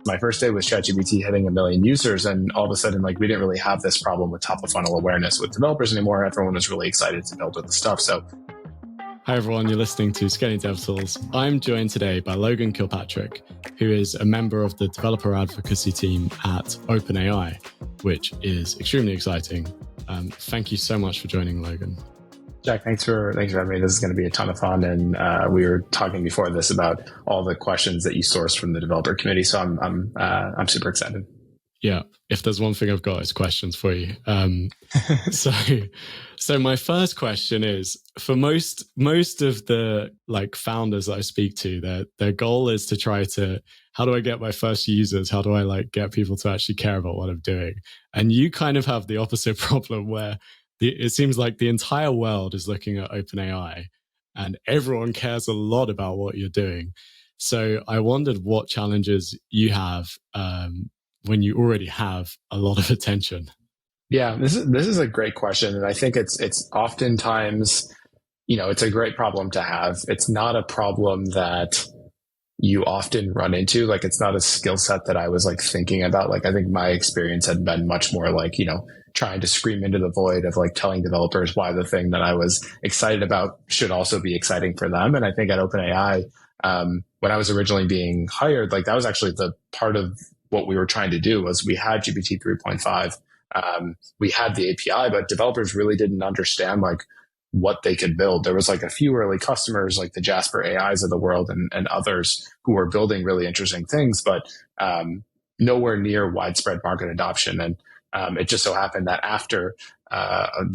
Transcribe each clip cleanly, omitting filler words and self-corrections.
My first day was ChatGPT hitting 1 million users, and all of a sudden, like, we didn't really have this problem with top of funnel awareness with developers anymore. Everyone was really excited to build with the stuff. So, hi everyone, you're listening to Scaling Dev Tools. I'm joined today by Logan Kilpatrick, who is a member of the developer advocacy team at OpenAI, which is extremely exciting. Thank you so much for joining, Logan. Jack, thanks for having me. This is going to be a ton of fun, and we were talking before this about all the questions that you sourced from the developer committee. So I'm super excited. Yeah, if there's one thing I've got, it's questions for you. So my first question is, for most of the like founders that I speak to, their goal is to try to, how do I get my first users? How do I like get people to actually care about what I'm doing? And you kind of have the opposite problem where it seems like the entire world is looking at OpenAI and everyone cares a lot about what you're doing. So I wondered what challenges you have when you already have a lot of attention. Yeah, this is a great question. And I think it's oftentimes, it's a great problem to have. It's not a problem that you often run into. Like, it's not a skill set that I was like thinking about. Like, I think my experience had been much more like, trying to scream into the void of like telling developers why the thing that I was excited about should also be exciting for them. And I think at OpenAI, when I was originally being hired, like that was actually the part of what we were trying to do was we had GPT 3.5. We had the API, but developers really didn't understand like what they could build. There was like a few early customers like the Jasper AIs of the world and others who were building really interesting things, but nowhere near widespread market adoption. And it just so happened that after a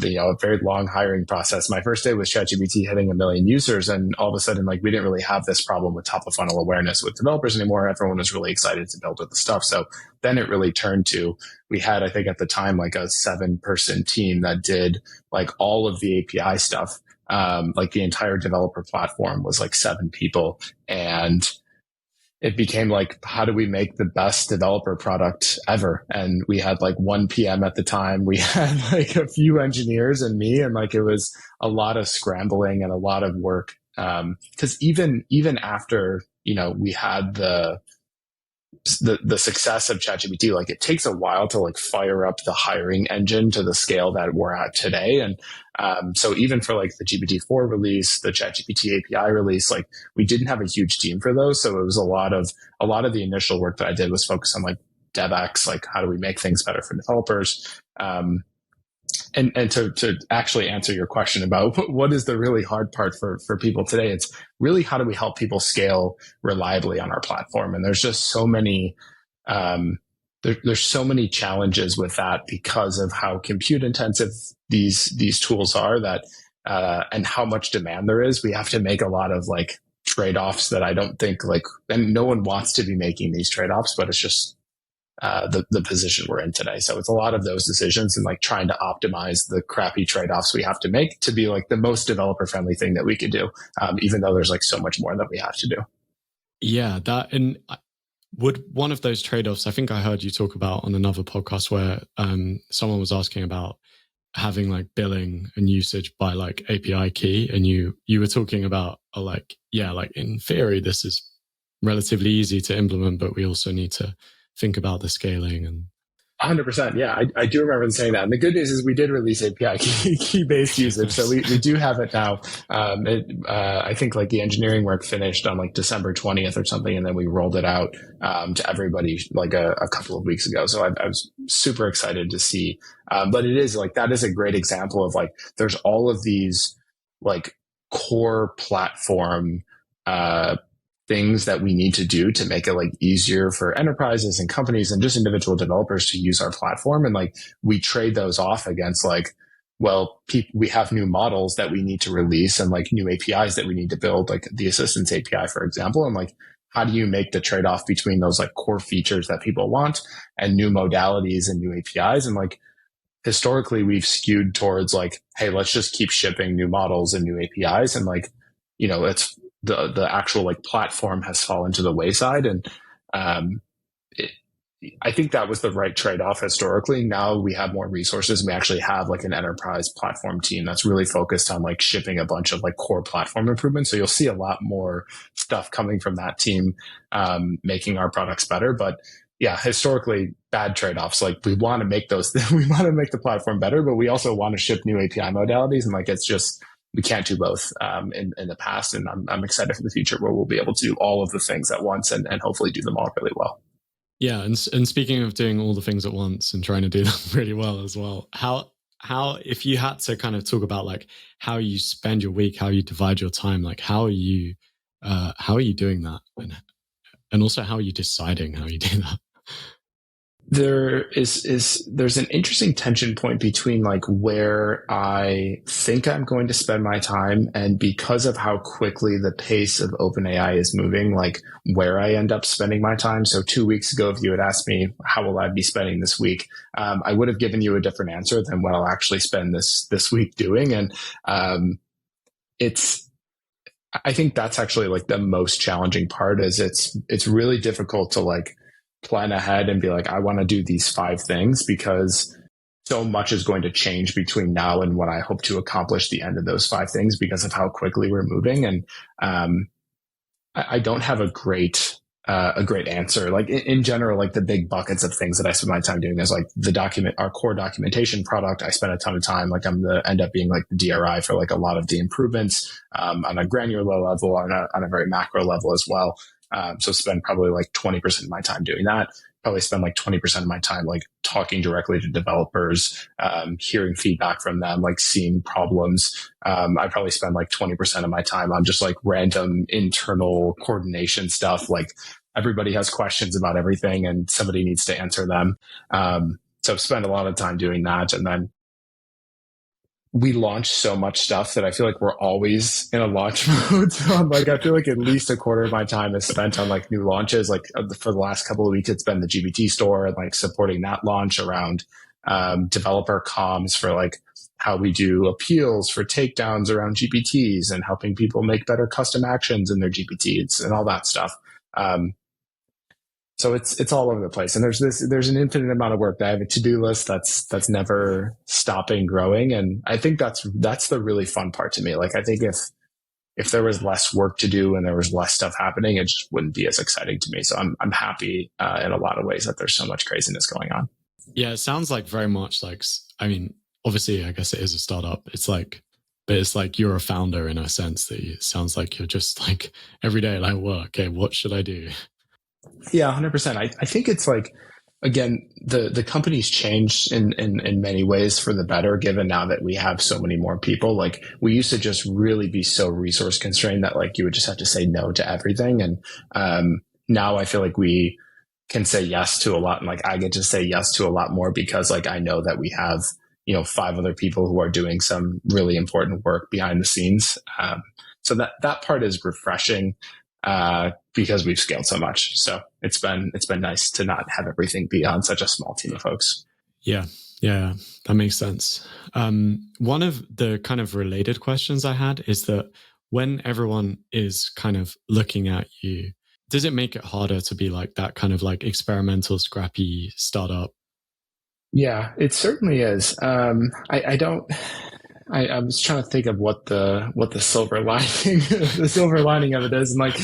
very long hiring process, my first day was ChatGPT hitting 1 million users, and all of a sudden, like, we didn't really have this problem with top of funnel awareness with developers anymore. Everyone was really excited to build with the stuff. So then it really turned to, we had, I think at the time, like a 7-person team that did like all of the API stuff. Like the entire developer platform was like 7 people, and it became like, how do we make the best developer product ever? And we had like 1 PM at the time. We had like a few engineers and me, and like it was a lot of scrambling and a lot of work. Because even after we had the success of ChatGPT, like it takes a while to like fire up the hiring engine to the scale that we're at today. And so even for like the GPT-4 release, the ChatGPT API release, like we didn't have a huge team for those. So it was a lot of the initial work that I did was focused on like DevX, like how do we make things better for developers? And to actually answer your question about what is the really hard part for people today, it's really how do we help people scale reliably on our platform? And there's just so many, there's so many challenges with that because of how compute intensive these tools are that, and how much demand there is. We have to make a lot of like trade-offs that I don't think like, and no one wants to be making these trade-offs, but it's just, the position we're in today. So it's a lot of those decisions and like trying to optimize the crappy trade-offs we have to make to be like the most developer friendly thing that we could do. Even though there's like so much more that we have to do. Yeah. And would one of those trade-offs, I think I heard you talk about on another podcast where someone was asking about having like billing and usage by like API key. And you were talking about like in theory, this is relatively easy to implement, but we also need to think about the scaling. And 100%. Yeah, I do remember saying that. And the good news is we did release API key-based usage. So we do have it now. I think like the engineering work finished on like December 20th or something. And then we rolled it out to everybody like a couple of weeks ago. So I was super excited to see. But it is like, that is a great example of like, there's all of these like core platform things that we need to do to make it like easier for enterprises and companies and just individual developers to use our platform. And like, we trade those off against like, well, we have new models that we need to release and like new APIs that we need to build, like the assistance API, for example. And like, how do you make the trade-off between those like core features that people want and new modalities and new APIs? And like, historically, we've skewed towards like, hey, let's just keep shipping new models and new APIs. And like, it's, the actual like platform has fallen to the wayside. And I think that was the right trade-off historically. Now we have more resources. We actually have like an enterprise platform team that's really focused on like shipping a bunch of like core platform improvements. So you'll see a lot more stuff coming from that team, making our products better. But yeah, historically bad trade-offs. Like we want to make those, we want to make the platform better, but we also want to ship new API modalities. And like, it's just, we can't do both in the past. And I'm excited for the future where we'll be able to do all of the things at once and hopefully do them all really well. Yeah, and speaking of doing all the things at once and trying to do them really well as well, how if you had to kind of talk about like how you spend your week, how you divide your time, like how are you doing that, and also how are you deciding how you do that? There's an interesting tension point between like where I think I'm going to spend my time, and because of how quickly the pace of OpenAI is moving, like where I end up spending my time. So 2 weeks ago, if you had asked me how will I be spending this week, I would have given you a different answer than what I'll actually spend this week doing. And I think that's actually like the most challenging part. Is it's really difficult to like plan ahead and be like, I want to do these 5 things, because so much is going to change between now and when I hope to accomplish the end of those 5 things because of how quickly we're moving. And I don't have a great answer. Like in general, like the big buckets of things that I spend my time doing is like our core documentation product. I spend a ton of time, like end up being like the DRI for like a lot of the improvements on a granular level, on a very macro level as well. So spend probably like 20% of my time doing that. Probably spend like 20% of my time like talking directly to developers, hearing feedback from them, like seeing problems. I probably spend like 20% of my time on just like random internal coordination stuff. Like everybody has questions about everything and somebody needs to answer them. So spend a lot of time doing that. And then we launch so much stuff that I feel like we're always in a launch mode. So I'm like, I feel like at least a quarter of my time is spent on like new launches. Like for the last couple of weeks, it's been the GPT store and like supporting that launch around developer comms for like how we do appeals for takedowns around GPTs and helping people make better custom actions in their GPTs and all that stuff. So it's all over the place. And there's an infinite amount of work. I have a to-do list that's never stopping growing. And I think that's the really fun part to me. Like, I think if there was less work to do and there was less stuff happening, it just wouldn't be as exciting to me. So I'm happy in a lot of ways that there's so much craziness going on. Yeah. It sounds like very much like, I mean, obviously I guess it is a startup. But it's like you're a founder in a sense that it sounds like you're just like every day, like, well, okay, what should I do? Yeah, 100%. I think it's like, again, the company's changed in many ways for the better, given now that we have so many more people. Like we used to just really be so resource constrained that like you would just have to say no to everything. And now I feel like we can say yes to a lot. And like I get to say yes to a lot more because like I know that we have, 5 other people who are doing some really important work behind the scenes. So that part is refreshing. Because we've scaled so much. So it's been nice to not have everything be on such a small team of folks. Yeah, that makes sense. One of the kind of related questions I had is that when everyone is kind of looking at you, does it make it harder to be like that kind of like experimental, scrappy startup? Yeah, it certainly is. I was trying to think of what the silver lining the silver lining of it is, and like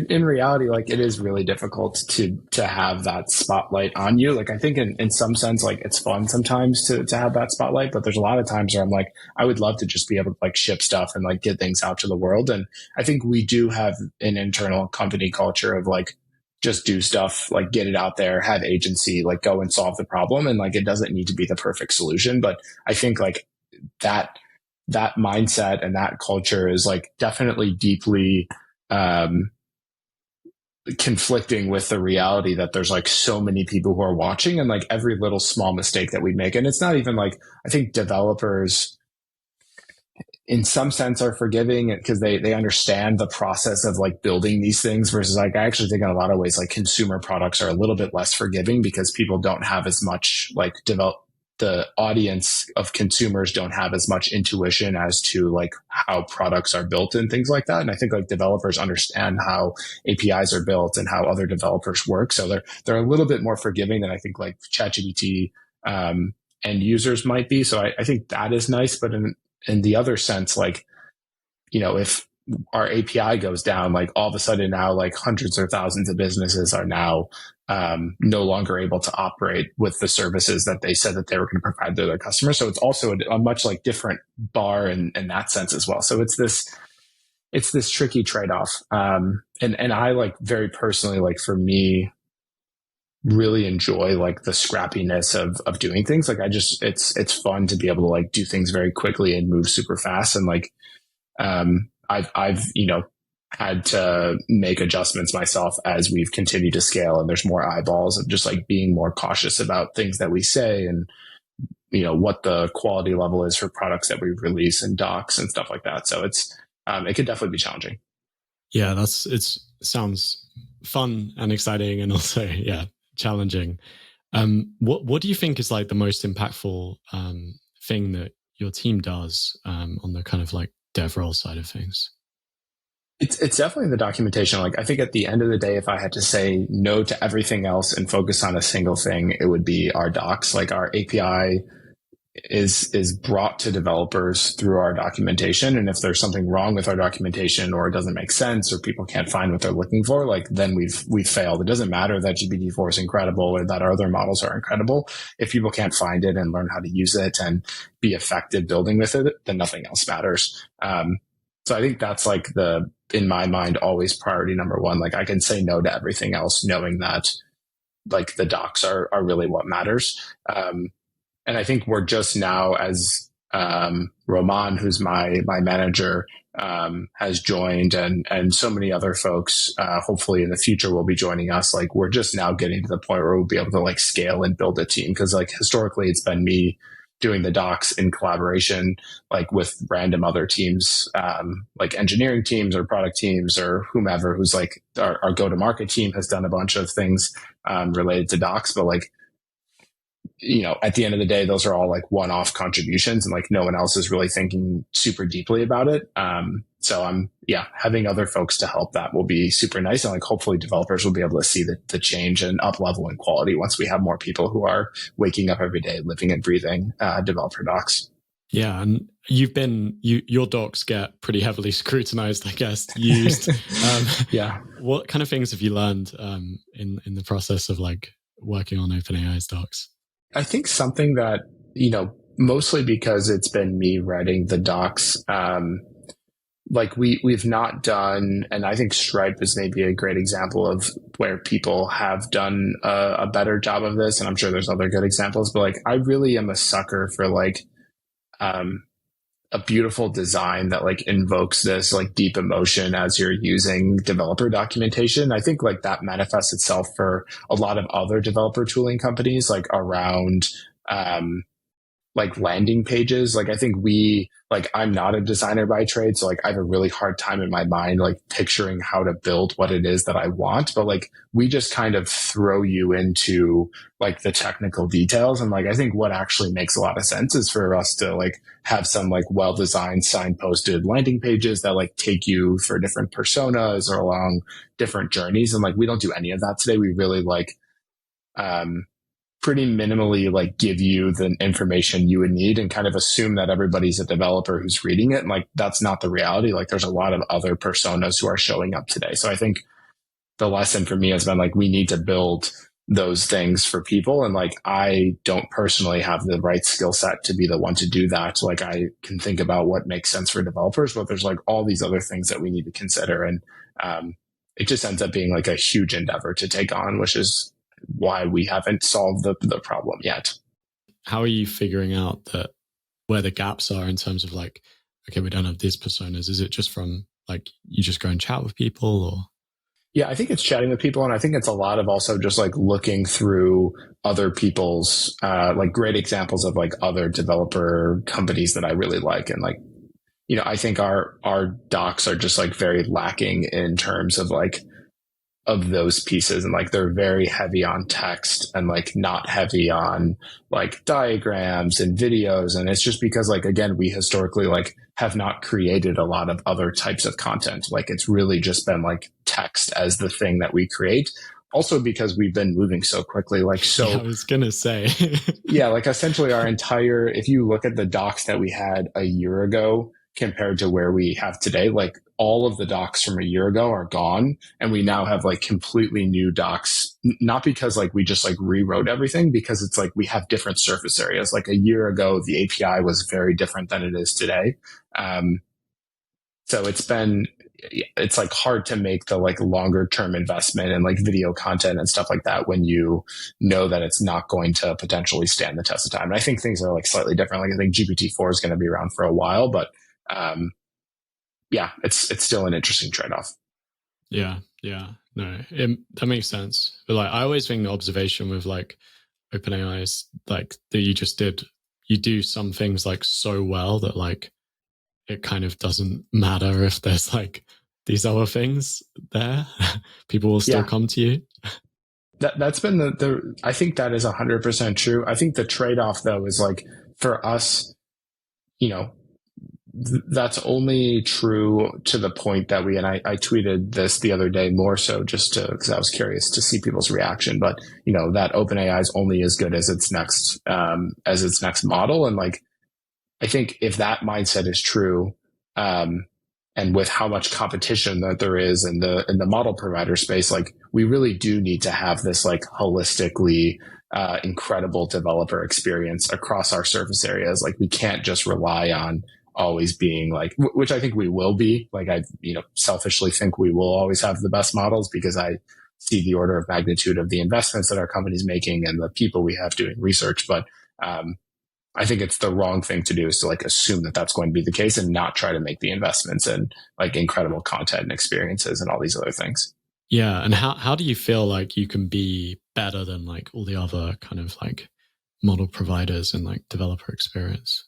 in reality, like it is really difficult to have that spotlight on you. Like I think in some sense, like it's fun sometimes to have that spotlight, but there's a lot of times where I'm like, I would love to just be able to like ship stuff and like get things out to the world. And I think we do have an internal company culture of like just do stuff, like get it out there, have agency, like go and solve the problem, and like it doesn't need to be the perfect solution. But I think like that mindset and that culture is like definitely deeply conflicting with the reality that there's like so many people who are watching, and like every little small mistake that we make. And it's not even like, I think developers in some sense are forgiving because they understand the process of like building these things, versus like, I actually think in a lot of ways, like consumer products are a little bit less forgiving because people don't have as much like the audience of consumers don't have as much intuition as to like how products are built and things like that. And I think like developers understand how APIs are built and how other developers work. So they're a little bit more forgiving than I think like ChatGPT end users might be. So I think that is nice. But in the other sense, like, if our API goes down, like all of a sudden now like hundreds or thousands of businesses are now no longer able to operate with the services that they said that they were going to provide to their customers. So it's also a much like different bar in that sense as well. So it's this tricky trade-off. And I like very personally, like for me, really enjoy like the scrappiness of doing things. Like it's fun to be able to like do things very quickly and move super fast. And like, I've had to make adjustments myself as we've continued to scale, and there's more eyeballs of just like being more cautious about things that we say and what the quality level is for products that we release and docs and stuff like that. So it could definitely be challenging. Yeah, it sounds fun and exciting, and also challenging. What do you think is like the most impactful thing that your team does on the kind of like DevRel side of things? It's definitely the documentation. Like I think at the end of the day, if I had to say no to everything else and focus on a single thing, it would be our docs. Like our API is brought to developers through our documentation. And if there's something wrong with our documentation or it doesn't make sense or people can't find what they're looking for, like then we've failed. It doesn't matter that GPT-4 is incredible or that our other models are incredible. If people can't find it and learn how to use it and be effective building with it, then nothing else matters. So I think that's like in my mind, always priority number one. Like I can say no to everything else, knowing that like the docs are really what matters. And I think we're just now, as Roman, who's my manager, has joined, and so many other folks, hopefully in the future will be joining us. Like we're just now getting to the point where we'll be able to like scale and build a team. Cause like historically it's been me doing the docs in collaboration, like with random other teams, like engineering teams or product teams or whomever, who's like our go-to-market team has done a bunch of things related to docs, but like, at the end of the day, those are all like one-off contributions and like no one else is really thinking super deeply about it. So having other folks to help that will be super nice. And like, hopefully developers will be able to see the change and up level in quality once we have more people who are waking up every day, living and breathing, developer docs. Yeah. And your docs get pretty heavily scrutinized, I guess, used. What kind of things have you learned in the process of like working on OpenAI's docs? I think something that, mostly because it's been me writing the docs, like we've not done, and I think Stripe is maybe a great example of where people have done a better job of this. And I'm sure there's other good examples, but like, I really am a sucker for like, a beautiful design that like invokes this like deep emotion as you're using developer documentation. I think like that manifests itself for a lot of other developer tooling companies, like around, like landing pages. Like I think I'm not a designer by trade. So like I have a really hard time in my mind, like picturing how to build what it is that I want. But like we just kind of throw you into like the technical details. And like, I think what actually makes a lot of sense is for us to like have some like well-designed signposted landing pages that like take you for different personas or along different journeys. And like, we don't do any of that today. We really like, pretty minimally like give you the information you would need and kind of assume that everybody's a developer who's reading it. And like, that's not the reality. Like there's a lot of other personas who are showing up today. So I think the lesson for me has been like, we need to build those things for people. And like, I don't personally have the right skill set to be the one to do that. Like I can think about what makes sense for developers, but there's like all these other things that we need to consider. And it just ends up being like a huge endeavor to take on, which is why we haven't solved the problem yet. How are you figuring out where the gaps are in terms of like, okay, we don't have these personas? Is it just from like, you just go and chat with people or? Yeah, I think it's chatting with people. And I think it's a lot of also just like looking through other people's, like great examples of like other developer companies that I really like. And like, I think our docs are just like very lacking in terms of like, of those pieces, and like they're very heavy on text and like not heavy on like diagrams and videos. And it's just because like, again, we historically like have not created a lot of other types of content. Like it's really just been like text as the thing that we create. Also because we've been moving so quickly, like, so yeah, I was gonna say yeah, like essentially our entire, if you look at the docs that we had a year ago compared to where we have today, like all of the docs from a year ago are gone. And we now have like completely new docs, not because like we just like rewrote everything, because it's like we have different surface areas. Like a year ago, the API was very different than it is today. So it's like hard to make the like longer term investment in like video content and stuff like that when you know that it's not going to potentially stand the test of time. And I think things are like slightly different. Like I think GPT-4 is going to be around for a while, but yeah, it's still an interesting trade-off. Yeah. No, that makes sense. But like I always think the observation with like OpenAI's like that you just did, you do some things like so well that like it kind of doesn't matter if there's like these other things there. People will still come to you. That's been the I think that is 100% true. I think the trade-off though is like for us, you know, that's only true to the point that I tweeted this the other day more so just because I was curious to see people's reaction. But you know, that OpenAI is only as good as its next model. And like, I think if that mindset is true, and with how much competition that there is in the model provider space, like we really do need to have this like holistically incredible developer experience across our surface areas. Like we can't just rely on always being like, which I think we will be. Like I, selfishly think we will always have the best models because I see the order of magnitude of the investments that our company's making and the people we have doing research. But I think it's the wrong thing to do is to like assume that that's going to be the case and not try to make the investments in like incredible content and experiences and all these other things. Yeah. And how do you feel like you can be better than like all the other kind of like model providers and like developer experience?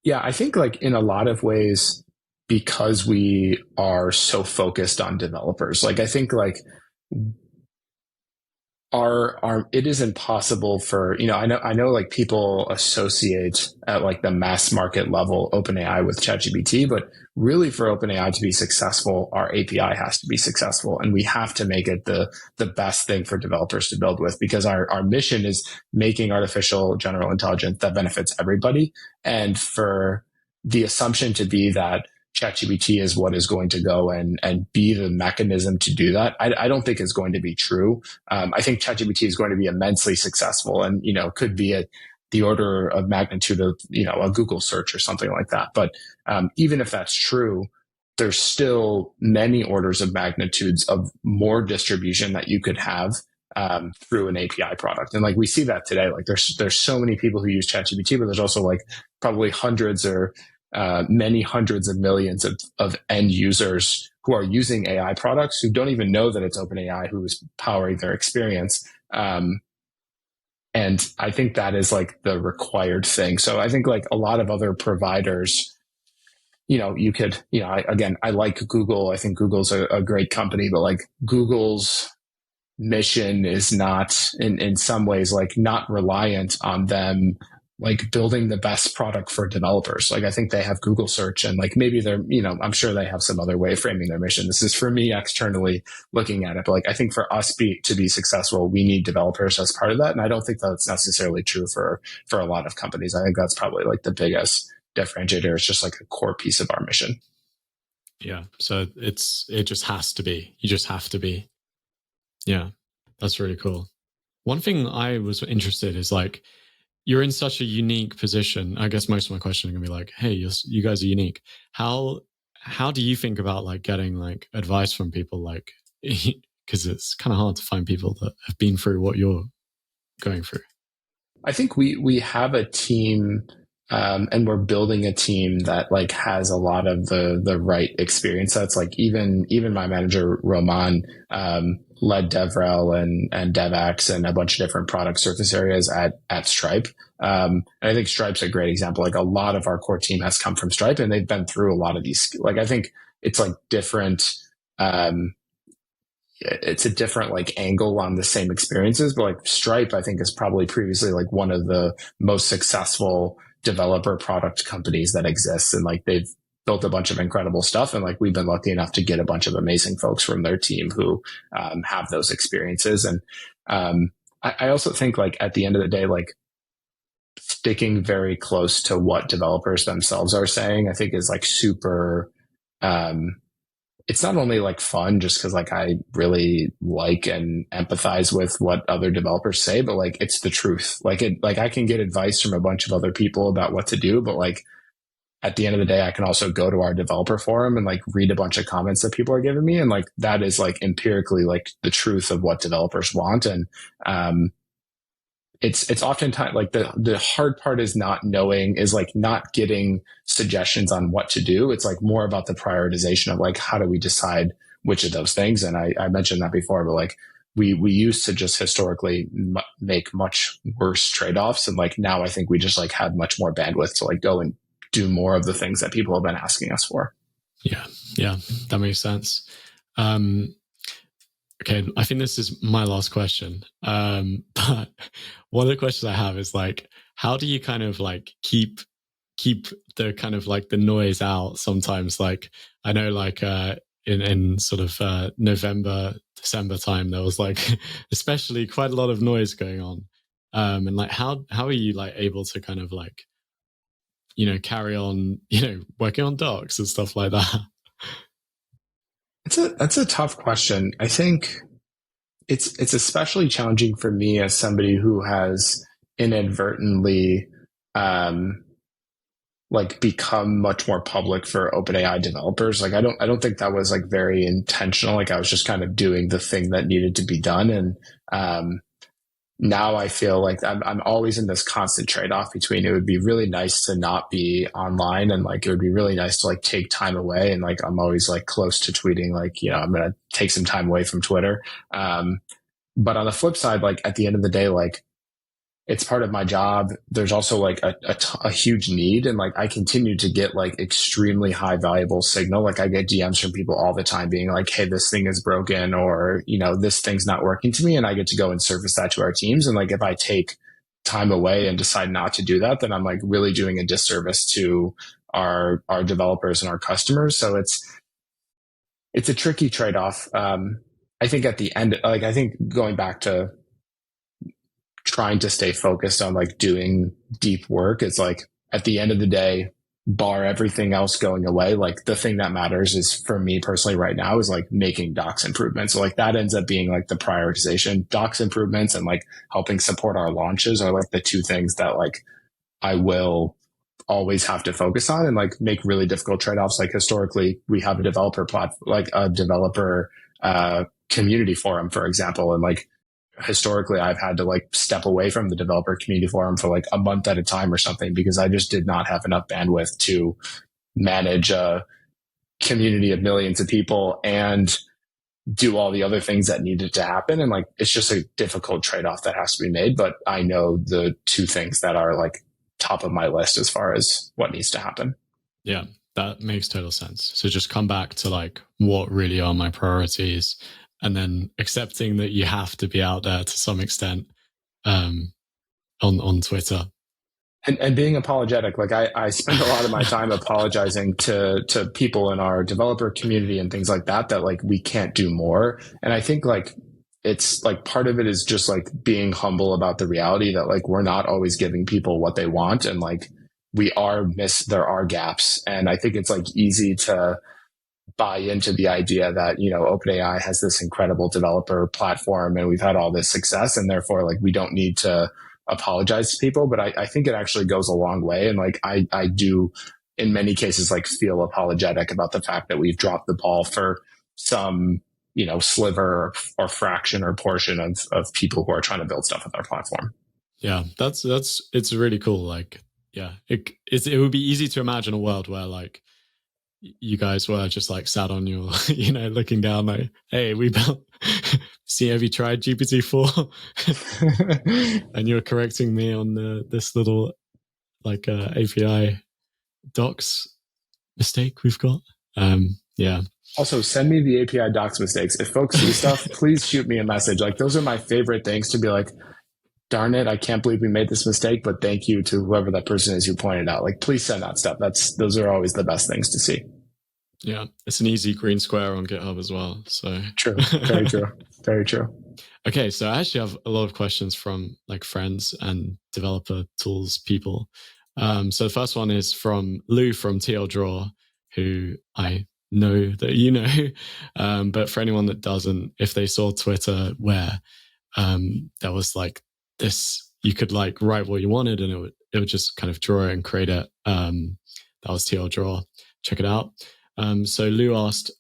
Yeah, I think like in a lot of ways, because we are so focused on developers, like I think like it is impossible for, I know like people associate at like the mass market level OpenAI with ChatGPT, but really for OpenAI to be successful, our API has to be successful, and we have to make it the best thing for developers to build with, because our mission is making artificial general intelligence that benefits everybody. And for the assumption to be that ChatGPT is what is going to go and be the mechanism to do that, I don't think is going to be true. I think ChatGPT is going to be immensely successful and, could be at the order of magnitude of, a Google search or something like that. But even if that's true, there's still many orders of magnitudes of more distribution that you could have through an API product. And like we see that today, like there's so many people who use ChatGPT, but there's also like probably hundreds or many hundreds of millions of end users who are using AI products who don't even know that it's OpenAI who is powering their experience. And I think that is like the required thing. So I think like a lot of other providers, you could, I like Google. I think Google's a great company, but like Google's mission is not in some ways like not reliant on them like building the best product for developers. Like I think they have Google search and like maybe they're, I'm sure they have some other way of framing their mission. This is for me externally looking at it. But like I think for us to be successful, we need developers as part of that. And I don't think that's necessarily true for a lot of companies. I think that's probably like the biggest differentiator. It's just like a core piece of our mission. Yeah. So it just has to be. You just have to be. Yeah. That's really cool. One thing I was interested is like, you're in such a unique position. I guess most of my questions are gonna be like, hey, you guys are unique. How do you think about like getting like advice from people, like, because it's kind of hard to find people that have been through what you're going through? I think we have a team, and we're building a team that like has a lot of the right experience. That's like even my manager Roman led DevRel and DevX and a bunch of different product surface areas at Stripe. And I think Stripe's a great example. Like a lot of our core team has come from Stripe, and they've been through a lot of these. Like I think it's like different it's a different like angle on the same experiences. But like Stripe, I think is probably previously like one of the most successful developer product companies that exists. And like they've built a bunch of incredible stuff. And like we've been lucky enough to get a bunch of amazing folks from their team who have those experiences. And I also think like at the end of the day, like sticking very close to what developers themselves are saying, I think is like super, it's not only like fun just because like I really like and empathize with what other developers say, but like it's the truth. Like I can get advice from a bunch of other people about what to do, but like at the end of the day, I can also go to our developer forum and like read a bunch of comments that people are giving me. And like that is like empirically like the truth of what developers want. And it's oftentimes like the hard part is not knowing, is like not getting suggestions on what to do. It's like more about the prioritization of like, how do we decide which of those things? And I mentioned that before, but like we used to just historically make much worse trade-offs. And like now I think we just like have much more bandwidth to like go and do more of the things that people have been asking us for. Yeah. That makes sense. Okay, I think this is my last question. But one of the questions I have is like, how do you kind of like keep the kind of like the noise out sometimes? Like, I know like in sort of November, December time, there was like especially quite a lot of noise going on. And like, how are you like able to kind of like, carry on, working on docs and stuff like that? That's a tough question. I think it's especially challenging for me as somebody who has inadvertently like become much more public for OpenAI developers. Like I don't think that was like very intentional. Like I was just kind of doing the thing that needed to be done. And now I feel like I'm always in this constant trade-off between it would be really nice to not be online, and like it would be really nice to like take time away, and like I'm always like close to tweeting like, I'm going to take some time away from Twitter. But on the flip side, like at the end of the day, like it's part of my job. There's also like a huge need, and like I continue to get like extremely high valuable signal. Like I get DMs from people all the time being like, hey, this thing is broken, or, this thing's not working to me. And I get to go and surface that to our teams. And like, if I take time away and decide not to do that, then I'm like really doing a disservice to our developers and our customers. So it's a tricky trade-off. I think at the end, like, I think going back to trying to stay focused on like doing deep work, it's like at the end of the day, bar everything else going away, like the thing that matters is, for me personally right now, is like making docs improvements. So like that ends up being like the prioritization. Docs improvements and like helping support our launches are like the two things that like I will always have to focus on, and like make really difficult trade-offs. Like historically we have a developer like a developer community forum, for example. And like historically I've had to like step away from the developer community forum for like a month at a time or something, because I just did not have enough bandwidth to manage a community of millions of people and do all the other things that needed to happen. And like, it's just a difficult trade-off that has to be made. But I know the two things that are like top of my list as far as what needs to happen. Yeah, that makes total sense. So just come back to like, what really are my priorities? And then accepting that you have to be out there to some extent on Twitter. And being apologetic. Like I spend a lot of my time apologizing to people in our developer community and things like that like we can't do more. And I think like it's like part of it is just like being humble about the reality that like we're not always giving people what they want, and like there are gaps. And I think it's like easy to buy into the idea that, OpenAI has this incredible developer platform and we've had all this success, and therefore like we don't need to apologize to people. But I think it actually goes a long way. And like I do in many cases like feel apologetic about the fact that we've dropped the ball for some, sliver or fraction or portion of people who are trying to build stuff with our platform. Yeah, it's really cool. Like, yeah, it would be easy to imagine a world where like you guys were just like sat on your, looking down like, hey, we built, have you tried GPT-4? And you're correcting me on this little like API docs mistake we've got. Yeah. Also, send me the API docs mistakes. If folks see stuff, please shoot me a message. Like, those are my favorite things, to be like, darn it, I can't believe we made this mistake, but thank you to whoever that person is who pointed out. Like, please send that stuff. Those are always the best things to see. Yeah, it's an easy green square on GitHub as well. So true, very true, very true. Okay, so I actually have a lot of questions from like friends and developer tools people. So the first one is from Lou from TL Draw, who I know that you know, but for anyone that doesn't, if they saw Twitter where there was like this, you could like write what you wanted and it would just kind of draw it and create it. That was TL Draw. Check it out. So Lou asked,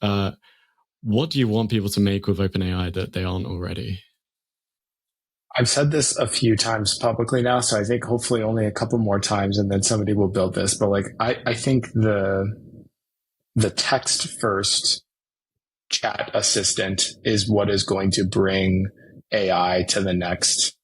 what do you want people to make with OpenAI that they aren't already? I've said this a few times publicly now, so I think hopefully only a couple more times and then somebody will build this. But like, I think the text first chat assistant is what is going to bring AI to the next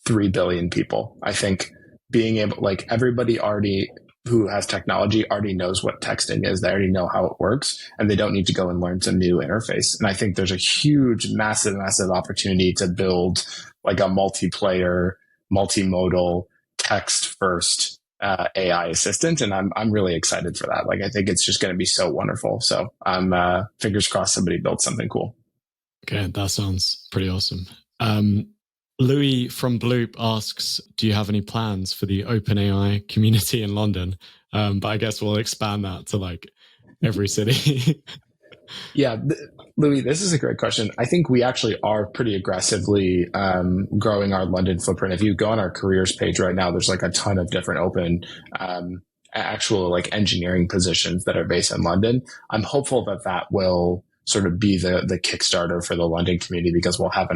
3 billion people. I think being able, like, everybody already who has technology already knows what texting is. They already know how it works, and they don't need to go and learn some new interface. And I think there's a huge, massive opportunity to build like a multiplayer, multimodal, text first AI assistant. And I'm really excited for that. Like, I think it's just going to be so wonderful. So I'm fingers crossed somebody builds something cool. Okay, that sounds pretty awesome. Louis from Bloop asks, do you have any plans for the OpenAI community in London? But I guess we'll expand that to like every city. Yeah, Louis, this is a great question. I think we actually are pretty aggressively growing our London footprint. If you go on our careers page right now, there's like a ton of different open actual like engineering positions that are based in London. I'm hopeful that will sort of be the Kickstarter for the London community, because we'll have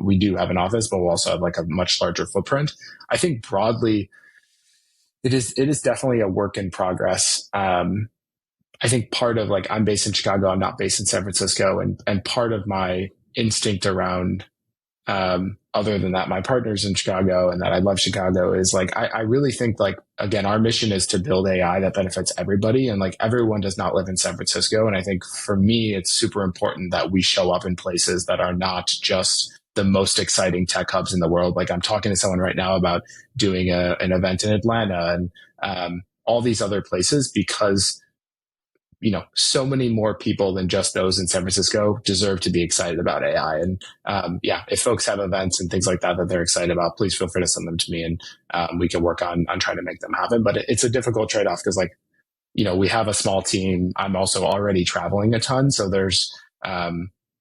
we do have an office, but we'll also have like a much larger footprint. I think broadly, it is definitely a work in progress. I think part of, like, I'm based in Chicago, I'm not based in San Francisco, and part of my instinct around, other than that, my partner's in Chicago and that I love Chicago, is like, I really think, like, again, our mission is to build AI that benefits everybody. And like, everyone does not live in San Francisco. And I think for me, it's super important that we show up in places that are not just the most exciting tech hubs in the world. Like, I'm talking to someone right now about doing an event in Atlanta and all these other places, because so many more people than just those in San Francisco deserve to be excited about AI. And if folks have events and things like that they're excited about, please feel free to send them to me, and we can work on trying to make them happen. But it's a difficult trade-off because, like, we have a small team. I'm also already traveling a ton. So there's,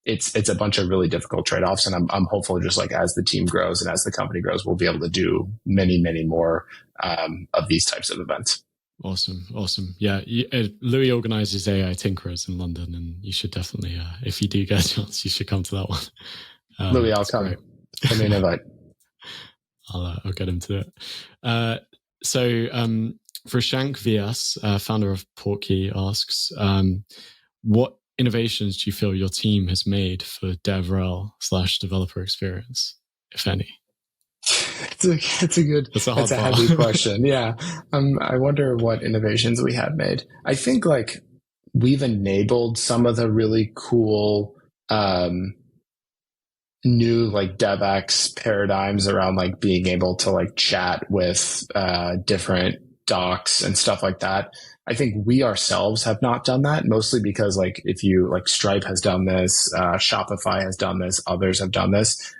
it's a bunch of really difficult trade-offs. And I'm hopeful, just like as the team grows and as the company grows, we'll be able to do many, many more of these types of events. Awesome. Yeah, Louis organizes AI Tinkerers in London, and you should definitely, if you do get a chance, you should come to that one. Louis, I'll come. Send me an invite. I'll get him to it. So Vrashank VS, founder of Portkey, asks, what innovations do you feel your team has made for DevRel / developer experience, if any? It's a heavy question. Yeah. I wonder what innovations we have made. I think like we've enabled some of the really cool, new like DevX paradigms around like being able to like chat with, different docs and stuff like that. I think we ourselves have not done that, mostly because like if you like Stripe has done this, Shopify has done this, others have done this.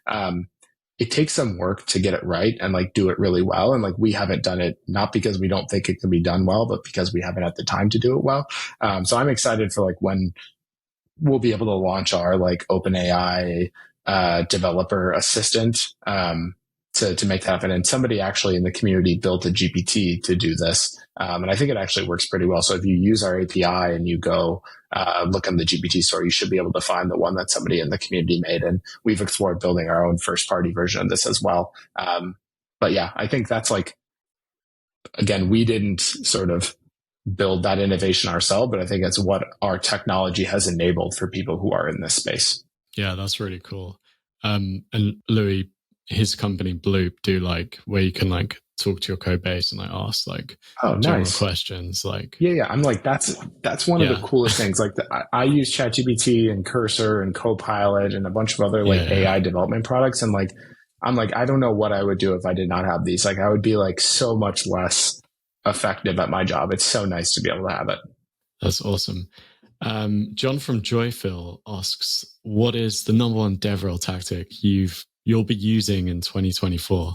It takes some work to get it right and like do it really well. And like we haven't done it, not because we don't think it can be done well, but because we haven't had the time to do it well. So I'm excited for like when we'll be able to launch our like OpenAI developer assistant to make that happen. And somebody actually in the community built a GPT to do this. And I think it actually works pretty well. So if you use our API and you go look on the GPT store, you should be able to find the one that somebody in the community made. And we've explored building our own first party version of this as well. But yeah, I think that's like, again, we didn't sort of build that innovation ourselves, but I think it's what our technology has enabled for people who are in this space. Yeah, that's really cool. And Louis, his company Bloop do like where you can like talk to your code base and like ask like Oh, general nice. questions. Like, Yeah. I'm like, that's one of the coolest things. Like I use ChatGPT and Cursor and Copilot and a bunch of other like AI development products. And like, I'm like, I don't know what I would do if I did not have these. Like I would be like so much less effective at my job. It's so nice to be able to have it. That's awesome. John from Joyfill asks, what is the number one DevRel tactic you'll be using in 2024?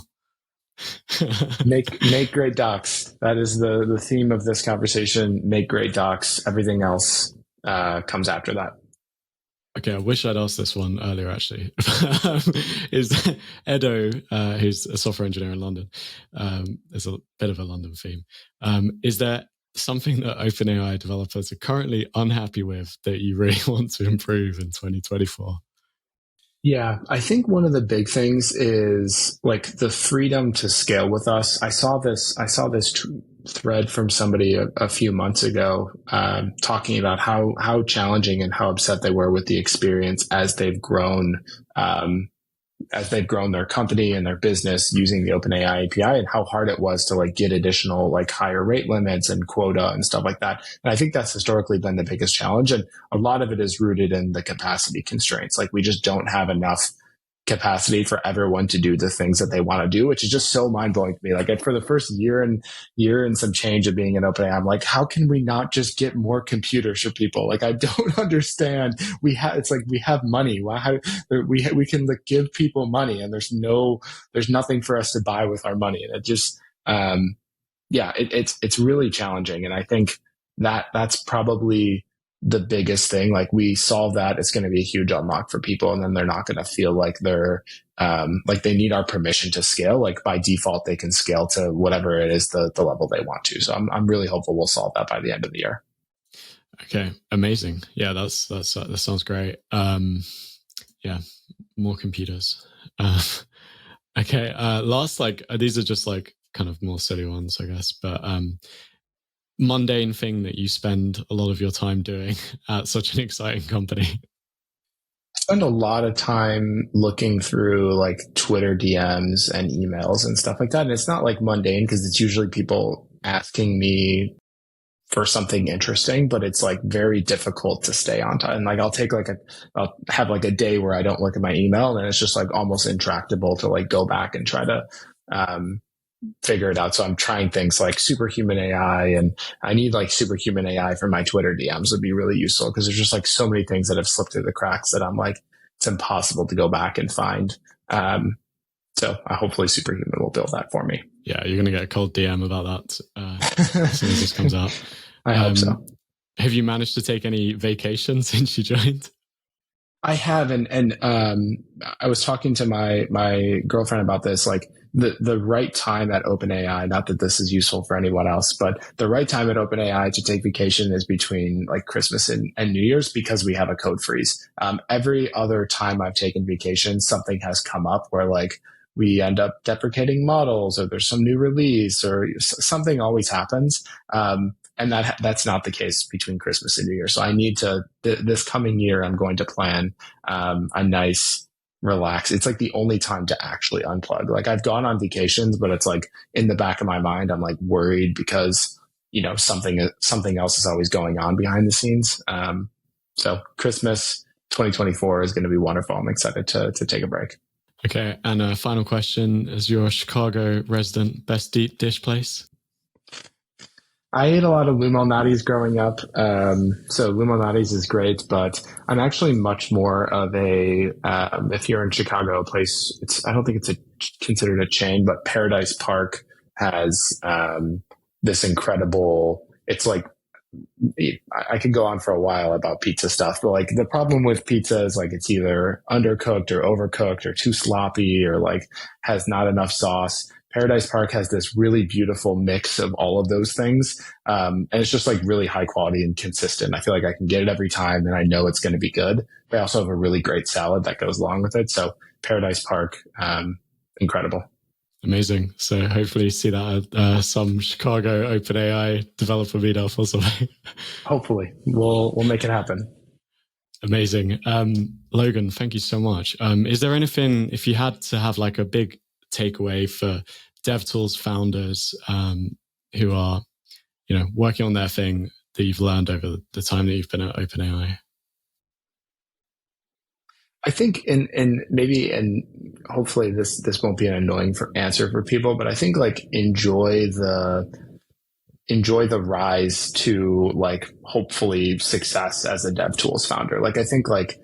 Make great docs. That is the theme of this conversation. Make great docs. Everything else comes after that. Okay, I wish I'd asked this one earlier, actually. Is Edo, who's a software engineer in London, there's a bit of a London theme. Is there something that OpenAI developers are currently unhappy with that you really want to improve in 2024? Yeah, I think one of the big things is like the freedom to scale with us. I saw this thread from somebody a few months ago talking about how challenging and how upset they were with the experience as they've grown their company and their business using the OpenAI API, and how hard it was to like get additional like higher rate limits and quota and stuff like that. And I think that's historically been the biggest challenge. And a lot of it is rooted in the capacity constraints. Like we just don't have enough capacity for everyone to do the things that they want to do, which is just so mind blowing to me. Like for the first year and some change of being an OpenAI, I'm like, how can we not just get more computers for people? Like I don't understand. It's like we have money. We can like give people money, and there's nothing for us to buy with our money, and it just it's really challenging. And I think that's probably the biggest thing. Like we solve that, it's going to be a huge unlock for people, and then they're not going to feel like they're like they need our permission to scale. Like by default, they can scale to whatever it is the level they want to. So I'm really hopeful we'll solve that by the end of the year. Okay, amazing. Yeah, that sounds great. Yeah, more computers. Okay, last, like these are just like kind of more silly ones, I guess, but mundane thing that you spend a lot of your time doing at such an exciting company? I spend a lot of time looking through like Twitter DMs and emails and stuff like that. And it's not like mundane because it's usually people asking me for something interesting, but it's like very difficult to stay on time. And like I'll have like a day where I don't look at my email, and it's just like almost intractable to like go back and try to figure it out. So I'm trying things like superhuman AI, and I need like superhuman AI for my Twitter DMs would be really useful, because there's just like so many things that have slipped through the cracks that I'm like, it's impossible to go back and find. So hopefully superhuman will build that for me. Yeah, you're going to get a cold DM about that as soon as this comes out. I hope so. Have you managed to take any vacation since you joined? I have, and I was talking to my girlfriend about this, like the right time at OpenAI, not that this is useful for anyone else, but the right time at OpenAI to take vacation is between like Christmas and New Year's, because we have a code freeze. Every other time I've taken vacation, something has come up where like we end up deprecating models, or there's some new release, or something always happens. And that's not the case between Christmas and New Year. So I need to, this coming year, I'm going to plan a nice relax. It's like the only time to actually unplug. Like I've gone on vacations, but it's like in the back of my mind, I'm like worried because, you know, something else is always going on behind the scenes. So Christmas 2024 is going to be wonderful. I'm excited to take a break. Okay. And a final question, as your Chicago resident, best dish place? I ate a lot of Lumo Natties growing up. So Lumo Natties is great, but I'm actually much more of a, if you're in Chicago, a place, I don't think it's considered a chain, but Paradise Park has, this incredible, it's like, I could go on for a while about pizza stuff, but like the problem with pizza is like it's either undercooked or overcooked or too sloppy or like has not enough sauce. Paradise Park has this really beautiful mix of all of those things. And it's just like really high quality and consistent. I feel like I can get it every time and I know it's going to be good. They also have a really great salad that goes along with it. So Paradise Park, incredible. Amazing. So hopefully see that at some Chicago OpenAI developer meetup or something. Hopefully we'll make it happen. Amazing. Logan, thank you so much. Is there anything, if you had to have like a big takeaway for DevTools founders who are, working on their thing that you've learned over the time that you've been at OpenAI? I think, and hopefully this won't be an annoying answer for people, but I think like enjoy the rise to like hopefully success as a DevTools founder. Like I think like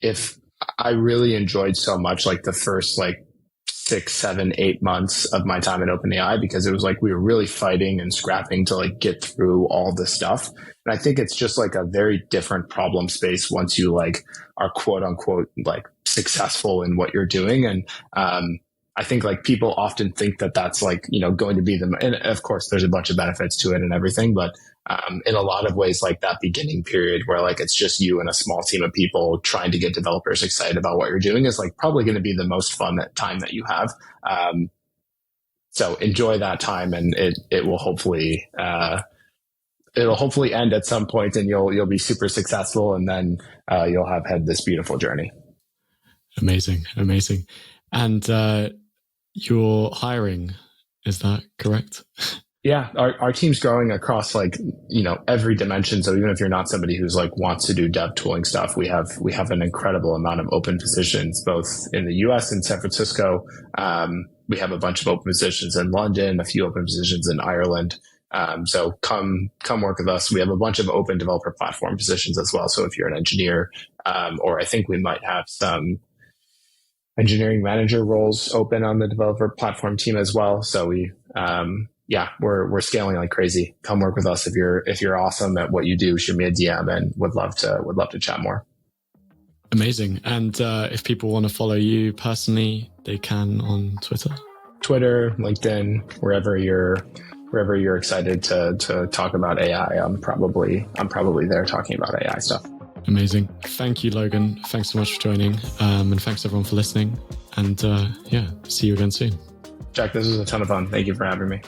if I really enjoyed so much like the first like 6, 7, 8 months of my time at OpenAI, because it was like we were really fighting and scrapping to like get through all this stuff. And I think it's just like a very different problem space once you like are quote unquote like successful in what you're doing. And I think like people often think that that's like, going to be and of course there's a bunch of benefits to it and everything, but in a lot of ways, like that beginning period where like it's just you and a small team of people trying to get developers excited about what you're doing is like probably going to be the most fun time that you have. So enjoy that time, and it will hopefully it'll hopefully end at some point, and you'll be super successful, and then you'll have had this beautiful journey. Amazing. And you're hiring, is that correct? Yeah, our team's growing across like, every dimension. So even if you're not somebody who's like wants to do dev tooling stuff, we have an incredible amount of open positions, both in the US and San Francisco. We have a bunch of open positions in London, a few open positions in Ireland. So come work with us. We have a bunch of open developer platform positions as well. So if you're an engineer, or I think we might have some engineering manager roles open on the developer platform team as well. So we're scaling like crazy. Come work with us if you're awesome at what you do. Shoot me a DM, and would love to chat more. Amazing. And if people want to follow you personally, they can on Twitter, LinkedIn, wherever you're excited to talk about AI. I'm probably there talking about AI stuff. Amazing. Thank you, Logan. Thanks so much for joining. And thanks everyone for listening. And see you again soon. Jack, this was a ton of fun. Thank you for having me.